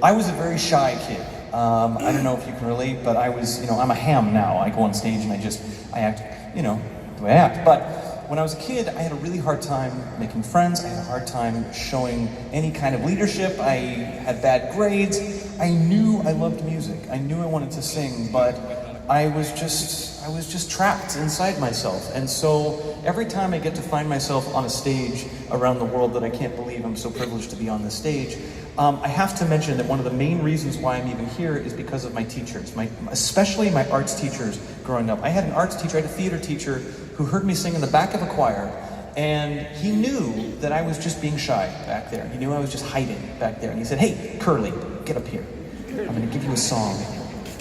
I was a very shy kid. I don't know if you can relate, but I was, I'm a ham now. I go on stage and I act, the way I act. But when I was a kid, I had a really hard time making friends. I had a hard time showing any kind of leadership. I had bad grades. I knew I loved music. I knew I wanted to sing, but I was just trapped inside myself. And so every time I get to find myself on a stage around the world that I can't believe I'm so privileged to be on this stage, I have to mention that one of the main reasons why I'm even here is because of my teachers, especially my arts teachers growing up. I had an arts teacher, I had a theater teacher who heard me sing in the back of a choir, and he knew that I was just being shy back there. He knew I was just hiding back there. And he said, "Hey, Curly, get up here. I'm gonna give you a song."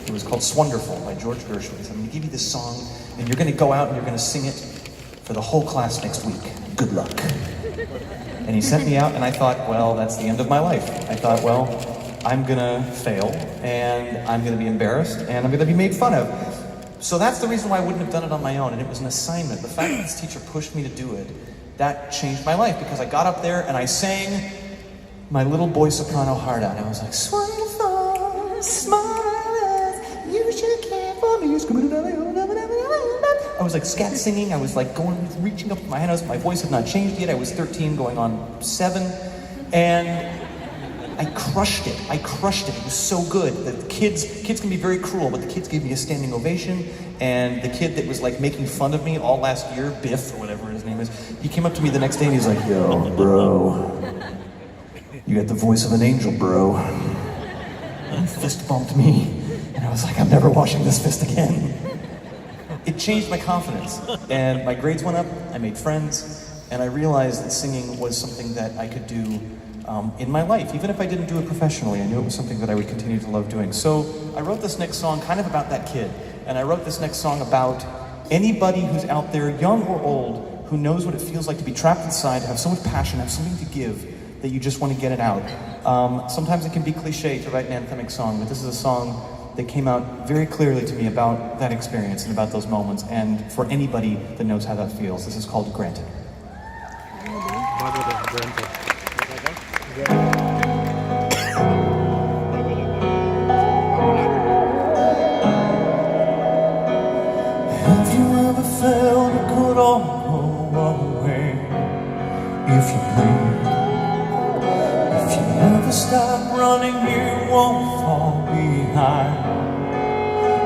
It was called "Swonderful" by George Gershwin. I'm gonna give you this song, and you're gonna go out and you're gonna sing it for the whole class next week. Good luck. And he sent me out, and I thought, well, that's the end of my life. I thought, well, I'm gonna fail, and I'm gonna be embarrassed, and I'm gonna be made fun of. So that's the reason why I wouldn't have done it on my own, and it was an assignment. The fact that this teacher pushed me to do it, that changed my life, because I got up there and I sang my little boy soprano heart out. I was like, "Swonderful, smile, you should care for me." I was like scat singing. I was like reaching up with my hand. My voice had not changed yet. I was 13 going on 7, and I crushed it. It was so good. The kids can be very cruel, but the kids gave me a standing ovation. And the kid that was like making fun of me all last year, Biff or whatever his name is, he came up to me the next day and he's like, "Yo, bro, you got the voice of an angel, bro." And he fist bumped me, and I was like, "I'm never washing this fist again." It changed my confidence, and my grades went up, I made friends, and I realized that singing was something that I could do in my life. Even if I didn't do it professionally, I knew it was something that I would continue to love doing. So I wrote this next song kind of about that kid, and I wrote this next song about anybody who's out there, young or old, who knows what it feels like to be trapped inside, have so much passion, have something to give, that you just want to get it out. Sometimes it can be cliche to write an anthemic song, but this is a song that came out very clearly to me about that experience and about those moments, and for anybody that knows how that feels. This is called "Granted." Have you ever felt it could all go away if you bleed? If you never stop running, you won't fall behind.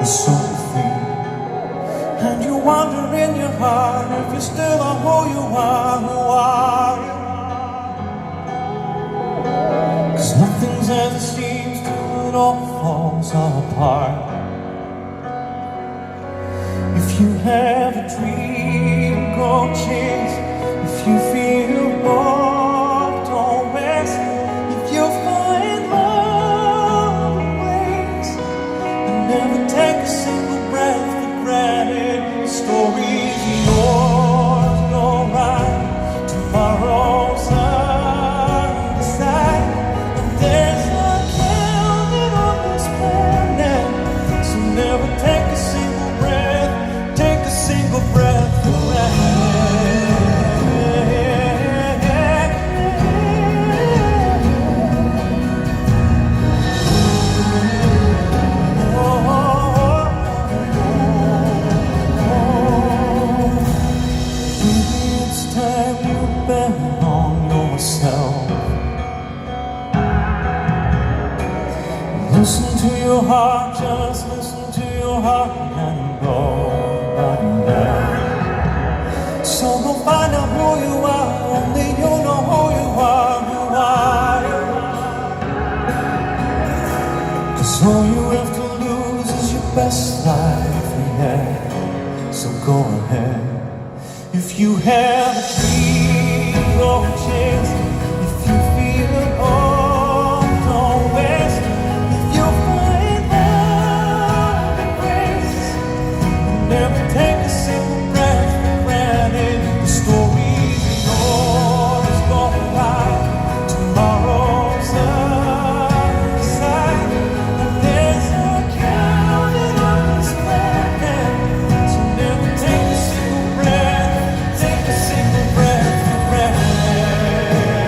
It's so thin, and you wonder in your heart if you still are who you are. Who are you? 'Cause nothing's as it seems till it all falls apart. If you have a dream, go chase. If you feel lost, don't rest. If you find love ways, and never take a single breath for granted. The story's yours, you're right. Tomorrow's undecided, and there's a counting on this planet. So never take a single breath. Take a single breath for granted. Maybe it's time you bet on yourself. Listen to your heart, just listen to your heart and go running down. So go find out who you are, only you know who you are. Who are you? 'Cause all you have to lose is your best life, yeah. So go ahead. If you have a dream, go chase. If you feel old, don't rest. If you find love and grace, never take a single breath for granted. The story's yours, go right. Tomorrow's undecided, and there's no counting on this planet. So never take a single breath, take a single breath for granted.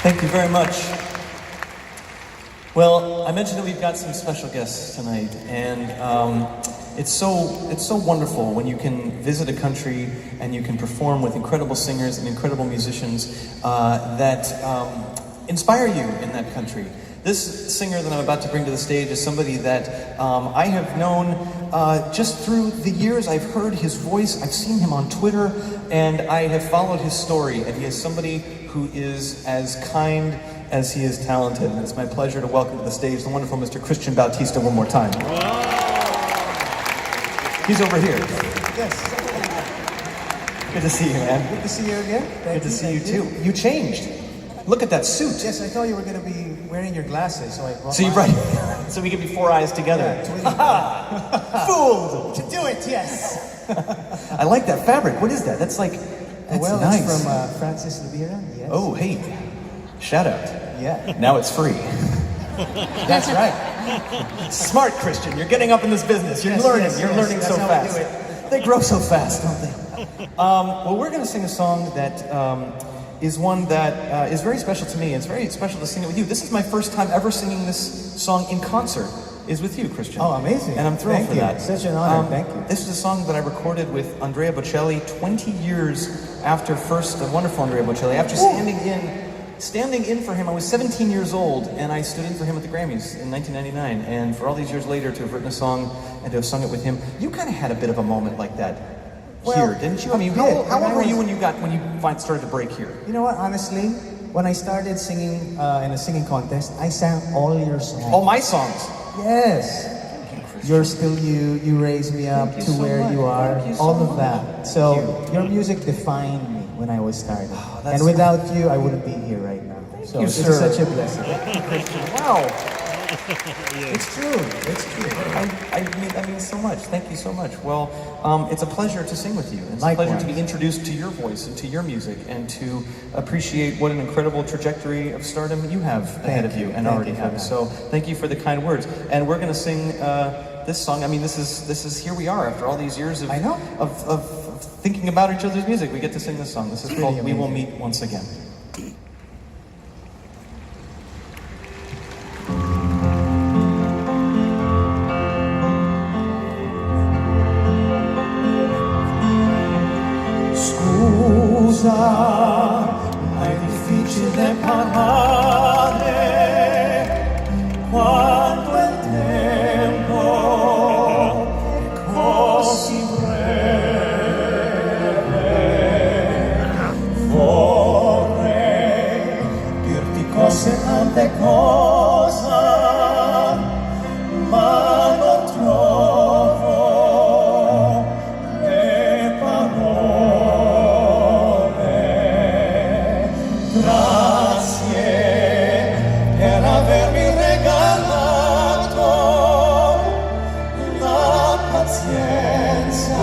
Thank you very much. Well, I mentioned that we've got some special guests tonight, and it's so wonderful when you can visit a country and you can perform with incredible singers and incredible musicians that inspire you in that country. This singer that I'm about to bring to the stage is somebody that I have known just through the years. I've heard his voice, I've seen him on Twitter, and I have followed his story, and he is somebody who is as kind as he is talented. And it's my pleasure to welcome to the stage the wonderful Mr. Christian Bautista one more time. He's over here. Yes. Good to see you, man. Good to see you again. Good to see you too. You changed. Look at that suit. Yes, I thought you were going to be wearing your glasses, so I brought So you're mine. right. So we could be four eyes together. Yeah, Fooled! to do it, yes. I like that fabric. What is that? That's like, that's well, nice. it's from Francis Rivera, yes. Oh, hey. Shout out. Yeah. Now it's free. That's right. Smart, Christian. You're getting up in this business. You're Yes, learning. yes, You're yes. learning That's so how we fast. do it. They grow so fast, don't they? Well, we're going to sing a song that is one that is very special to me. It's very special to sing it with you. This is my first time ever singing this song in concert. Is with you, Christian. Oh, amazing. And I'm thrilled Thank for you. that. Such an honor. Thank you. This is a song that I recorded with Andrea Bocelli 20 years after first, the wonderful Andrea Bocelli, after standing in for him. I was 17 years old, and I stood in for him at the Grammys in 1999. And for all these years later, to have written a song and to have sung it with him, you kind of had a bit of a moment like that here, didn't you? I mean, how old were you when you started to break here? You know what, honestly, when I started singing in a singing contest, I sang all your songs. All my songs. Yes. You're still you. You raised me up Thank you to so where much. you are. Thank you so All much. of that. So your music defined me when I was starting. that's And without you, I wouldn't be here right now. So you, this sir. is such a blessing. Wow. It's true. It's true. I mean so much. Thank you so much. Well, it's a pleasure to sing with you. It's Likewise. a pleasure to be introduced to your voice and to your music and to appreciate what an incredible trajectory of stardom you have ahead of you and already for have. that. So thank you for the kind words. And we're going to sing this song. I mean, this is here we are after all these years of I know. of thinking about each other's music. We get to sing this song. This is It's called really "We Will amazing. Meet Once Again." Ma è difficile parlare quando il tempo è così breve. Vorrei dirti cose, tante cose, ma non trovo le parole. Grazie per avermi regalato la pazienza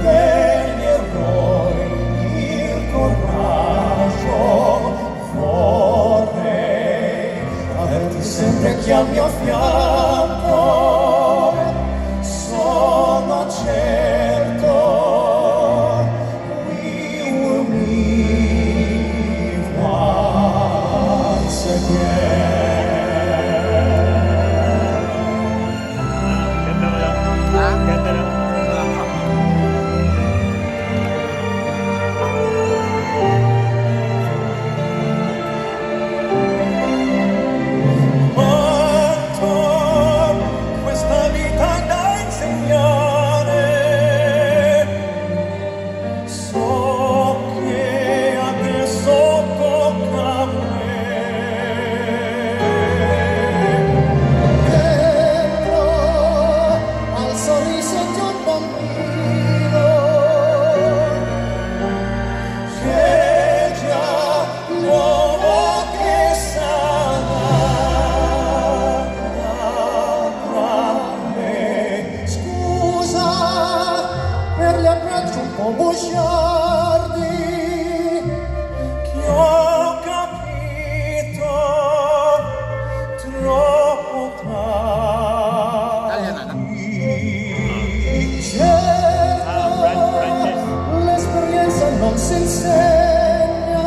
degli eroi, il coraggio. Vorrei averti sempre qui al mio fianco, sono certo. We will meet once again. Quanto questa vita da insegnare, so che adesso tocca a me. Dentro al sorriso di un bambino c'è già l'uomo che sarà tra me. Scusa per gli abbracci un po' bugiardi che ho capito troppo tardi. Certo, l'esperienza non si insegna,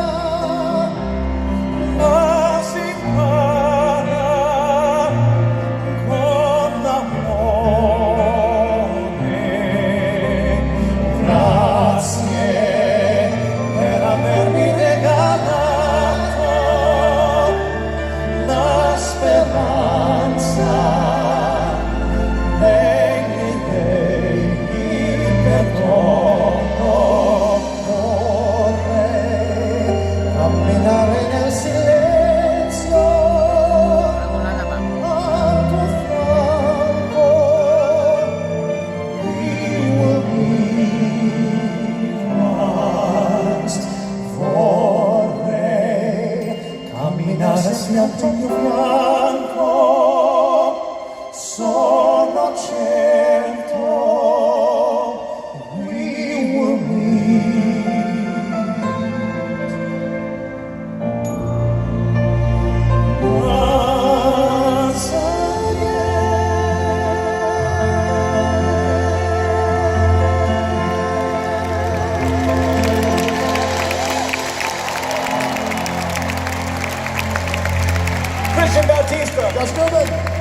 Boss Groban!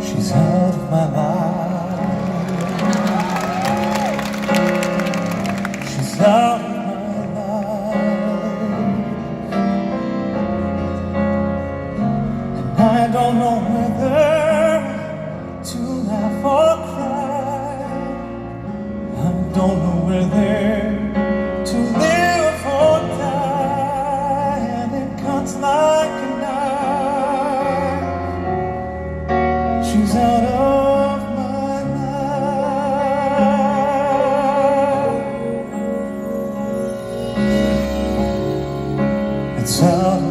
She's out of my life. It's out